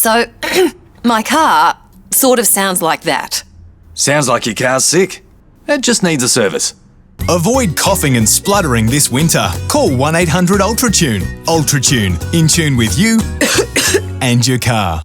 So, my car sort of sounds like that. Sounds like your car's sick. It just needs a service. Avoid coughing and spluttering this winter. Call 1-800-ULTRATUNE. ULTRATUNE, in tune with you and your car.